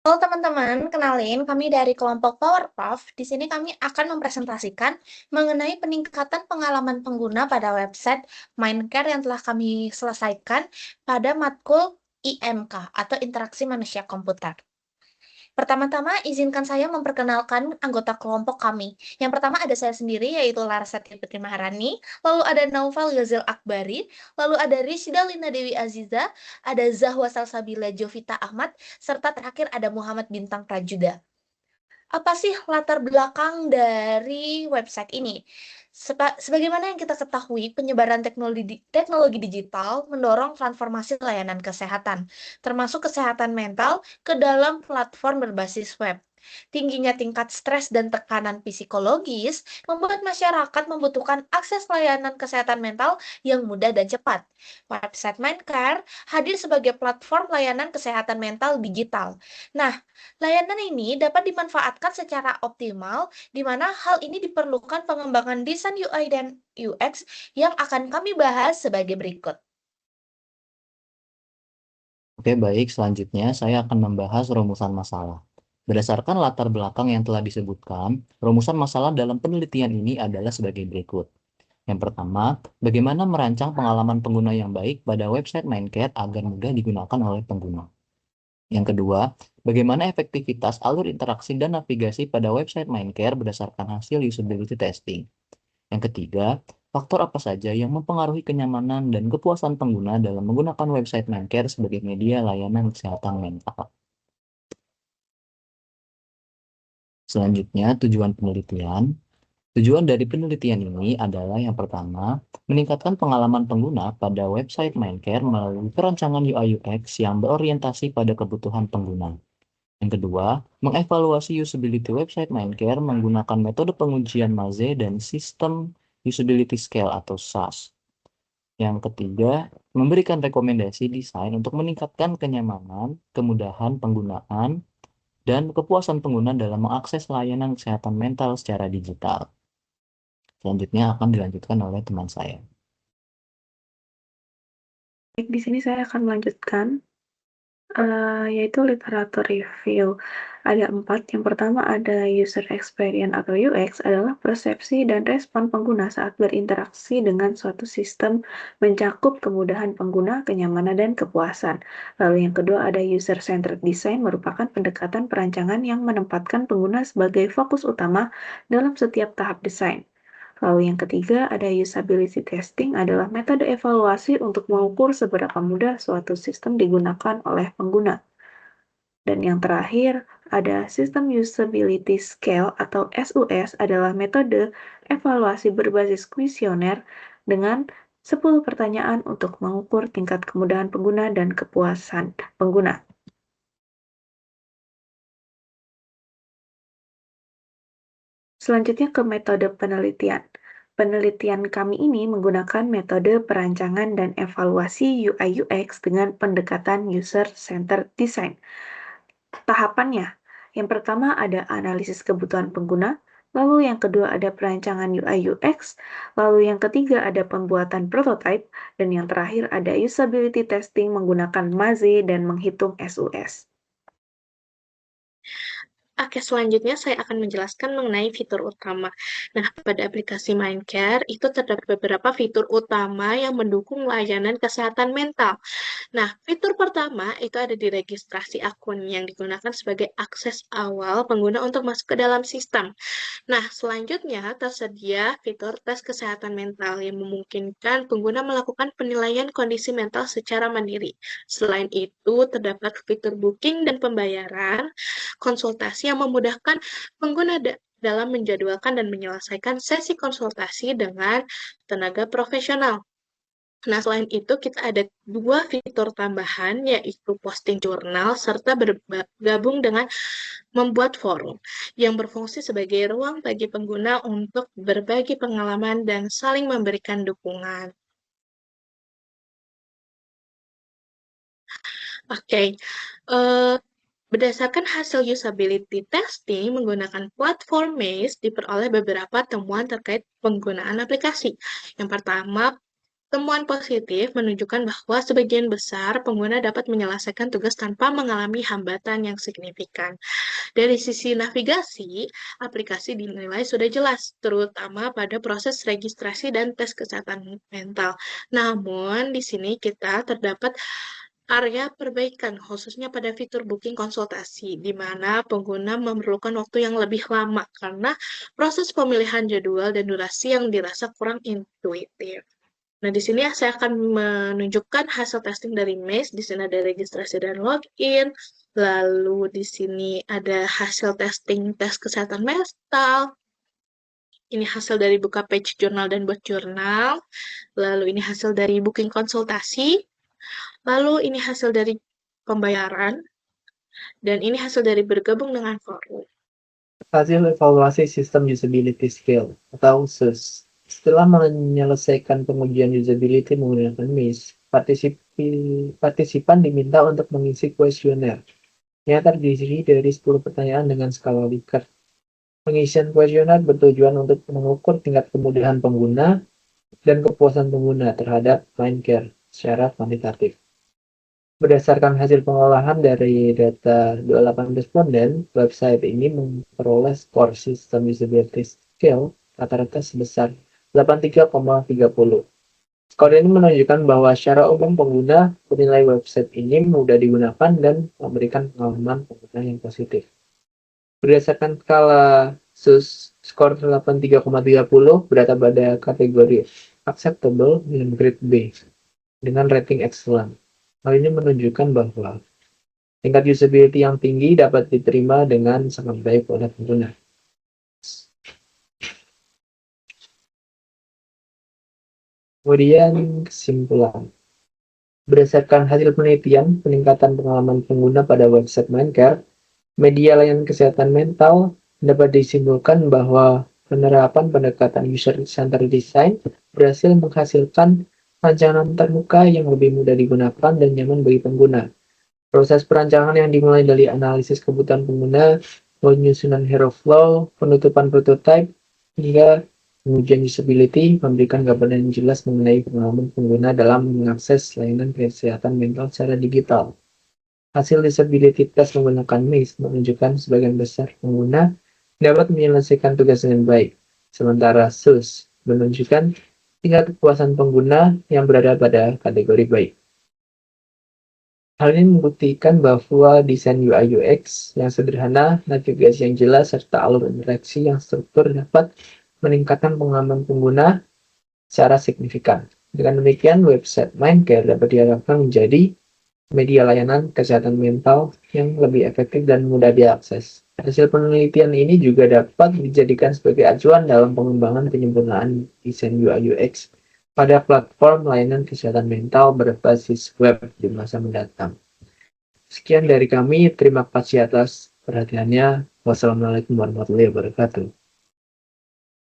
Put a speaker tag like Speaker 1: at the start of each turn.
Speaker 1: Halo teman-teman, kenalin kami dari kelompok Powerpuff. Di sini kami akan mempresentasikan mengenai peningkatan pengalaman pengguna pada website Mindcare yang telah kami selesaikan pada matkul IMK atau Interaksi Manusia Komputer. Pertama-tama, izinkan saya memperkenalkan anggota kelompok kami. Yang pertama ada saya sendiri, yaitu Larasati Putri Maharani, lalu ada Naufal Ghazal Akbari, lalu ada Rishida Lina Dewi Aziza, ada Zahwa Salsabila Jovita Ahmad, serta terakhir ada Muhammad Bintang Prajuda. Apa sih latar belakang dari website ini? Sebagaimana yang kita ketahui, penyebaran teknologi digital mendorong transformasi layanan kesehatan, termasuk kesehatan mental, ke dalam platform berbasis web. Tingginya tingkat stres dan tekanan psikologis membuat masyarakat membutuhkan akses layanan kesehatan mental yang mudah dan cepat. Website Mindcare hadir sebagai platform layanan kesehatan mental digital. Nah, layanan ini dapat dimanfaatkan secara optimal, di mana hal ini diperlukan pengembangan desain UI dan UX yang akan kami bahas sebagai berikut.
Speaker 2: Oke, baik. Selanjutnya, saya akan membahas rumusan masalah. Berdasarkan latar belakang yang telah disebutkan, rumusan masalah dalam penelitian ini adalah sebagai berikut. Yang pertama, bagaimana merancang pengalaman pengguna yang baik pada website Mindcat agar mudah digunakan oleh pengguna. Yang kedua, bagaimana efektivitas alur interaksi dan navigasi pada website Mindcare berdasarkan hasil usability testing. Yang ketiga, faktor apa saja yang mempengaruhi kenyamanan dan kepuasan pengguna dalam menggunakan website Mindcare sebagai media layanan kesehatan mental. Selanjutnya, tujuan penelitian. Tujuan dari penelitian ini adalah yang pertama, meningkatkan pengalaman pengguna pada website Mindcare melalui perancangan UI/UX yang berorientasi pada kebutuhan pengguna. Yang kedua, mengevaluasi usability website Mindcare menggunakan metode pengujian Maze dan sistem usability scale atau SAS. Yang ketiga, memberikan rekomendasi desain untuk meningkatkan kenyamanan, kemudahan penggunaan, dan kepuasan pengguna dalam mengakses layanan kesehatan mental secara digital. Selanjutnya akan dilanjutkan oleh teman saya.
Speaker 3: Baik, di sini saya akan melanjutkan, yaitu literatur review. Ada 4. Yang pertama ada user experience atau UX adalah persepsi dan respon pengguna saat berinteraksi dengan suatu sistem, mencakup kemudahan pengguna, kenyamanan, dan kepuasan. Lalu yang kedua ada user-centered design merupakan pendekatan perancangan yang menempatkan pengguna sebagai fokus utama dalam setiap tahap desain. Lalu yang ketiga ada usability testing adalah metode evaluasi untuk mengukur seberapa mudah suatu sistem digunakan oleh pengguna. Dan yang terakhir ada sistem usability scale atau SUS adalah metode evaluasi berbasis kuesioner dengan 10 pertanyaan untuk mengukur tingkat kemudahan pengguna dan kepuasan pengguna. Selanjutnya ke metode penelitian. Penelitian kami ini menggunakan metode perancangan dan evaluasi UI/UX dengan pendekatan user-centered design. Tahapannya, yang pertama ada analisis kebutuhan pengguna, lalu yang kedua ada perancangan UI/UX, lalu yang ketiga ada pembuatan prototype, dan yang terakhir ada usability testing menggunakan Maze dan menghitung SUS.
Speaker 1: Oke, selanjutnya saya akan menjelaskan mengenai fitur utama. Nah, pada aplikasi Mindcare itu terdapat beberapa fitur utama yang mendukung layanan kesehatan mental. Nah, fitur pertama itu ada di registrasi akun yang digunakan sebagai akses awal pengguna untuk masuk ke dalam sistem. Nah, selanjutnya tersedia fitur tes kesehatan mental yang memungkinkan pengguna melakukan penilaian kondisi mental secara mandiri. Selain itu, terdapat fitur booking dan pembayaran konsultasi yang memudahkan pengguna dalam menjadwalkan dan menyelesaikan sesi konsultasi dengan tenaga profesional. Nah, selain itu, kita ada 2 fitur tambahan, yaitu posting jurnal, serta bergabung dengan membuat forum, yang berfungsi sebagai ruang bagi pengguna untuk berbagi pengalaman dan saling memberikan dukungan. Oke, berdasarkan hasil usability testing menggunakan platform Maze, diperoleh beberapa temuan terkait penggunaan aplikasi. Yang pertama,
Speaker 4: Temuan positif menunjukkan bahwa sebagian besar pengguna dapat menyelesaikan tugas tanpa mengalami hambatan yang signifikan. Dari sisi navigasi, aplikasi dinilai sudah jelas, terutama pada proses registrasi dan tes kesehatan mental. Namun, di sini kita terdapat area perbaikan, khususnya pada fitur booking konsultasi, di mana pengguna memerlukan waktu yang lebih lama karena proses pemilihan jadwal dan durasi yang dirasa kurang intuitif. Nah, di sini saya akan menunjukkan hasil testing dari Maze. Di sini ada registrasi dan login. Lalu di sini ada hasil testing tes kesehatan mental. Ini hasil dari buka page jurnal dan buat jurnal. Lalu ini hasil dari booking konsultasi. Lalu ini hasil dari pembayaran. Dan ini hasil dari bergabung dengan forum.
Speaker 5: Hasil evaluasi sistem usability skill atau SUS. Setelah menyelesaikan pengujian usability menggunakan Maze, partisipan diminta untuk mengisi kuesioner yang terdiri dari 10 pertanyaan dengan skala Likert. Pengisian kuesioner bertujuan untuk mengukur tingkat kemudahan pengguna dan kepuasan pengguna terhadap MindCare secara kuantitatif. Berdasarkan hasil pengolahan dari data 28 responden, website ini memperoleh skor sistem usability skill rata-rata sebesar 83,30. Skor ini menunjukkan bahwa secara umum pengguna menilai website ini mudah digunakan dan memberikan pengalaman pengguna yang positif. Berdasarkan skala SUS, skor 83,30 berada pada kategori acceptable dengan grade B dengan rating excellent. Hal ini menunjukkan bahwa tingkat usability yang tinggi dapat diterima dengan sangat baik oleh pengguna. Kemudian kesimpulan. Berdasarkan hasil penelitian peningkatan pengalaman pengguna pada website MindCare, media layanan kesehatan mental dapat disimpulkan bahwa penerapan pendekatan user-centered design berhasil menghasilkan rancangan terbuka yang lebih mudah digunakan dan nyaman bagi pengguna. Proses perancangan yang dimulai dari analisis kebutuhan pengguna, penyusunan hero flow, penutupan prototype, hingga pengujian usability memberikan gambaran yang jelas mengenai pengalaman pengguna dalam mengakses layanan kesehatan mental secara digital. Hasil usability test menggunakan Maze menunjukkan sebagian besar pengguna dapat menyelesaikan tugas dengan baik, sementara SUS menunjukkan tingkat kepuasan pengguna yang berada pada kategori baik. Hal ini membuktikan bahwa desain UI UX yang sederhana, navigasi yang jelas, serta alur interaksi yang struktur dapat meningkatkan pengalaman pengguna secara signifikan. Dengan demikian, website MindCare dapat diharapkan menjadi media layanan kesehatan mental yang lebih efektif dan mudah diakses. Hasil penelitian ini juga dapat dijadikan sebagai acuan dalam pengembangan penyempurnaan desain UI UX pada platform layanan kesehatan mental berbasis web di masa mendatang. Sekian dari kami, terima kasih atas perhatiannya. Wassalamualaikum warahmatullahi wabarakatuh.